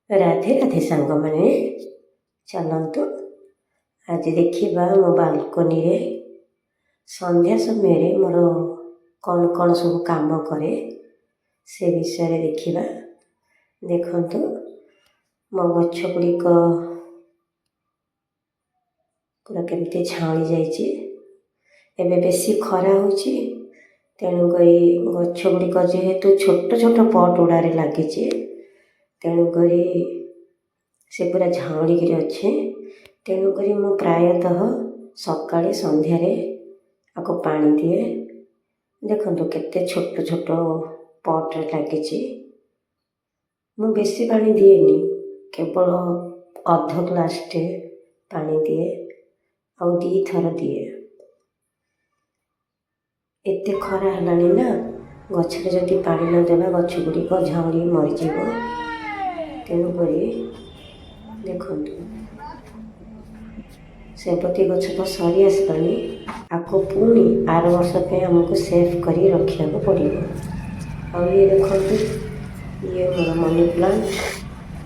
राधे राधे सांग मैंने चलतु आज देखा मो बालकनी रे संध्या समय मोर कौन कौन सब काम करे से विषय देखा। देखु मो गछ गुड़िक पूरा केमती झाड़ी जाए बेसी खरा हो तेणुक गछ गुड़िक जेहेतु छोट छोट पट गुड़ारे लगी तेणुक से पूरा झाउड़ी अच्छे। तेणुक मु प्रायतः सकाळे संध्यारे आपको पानी दिए। देखो केते छोट छोट पट लगी मु बेसी पानी दिएनी केवल अध ग्लासटे पानी दिए आ 2 थर दिए। एते खरा है ना गछरे जदि पानी न देवा गछ गुड़िक झाउड़ी मरीज। तेणुक देखु सेपति गछ तो सरी आसलानी आपको पुणी आर वर्ष पे आमको सेफ करी रखा पड़ो। आ ये देखो ये मोर मनी प्लांट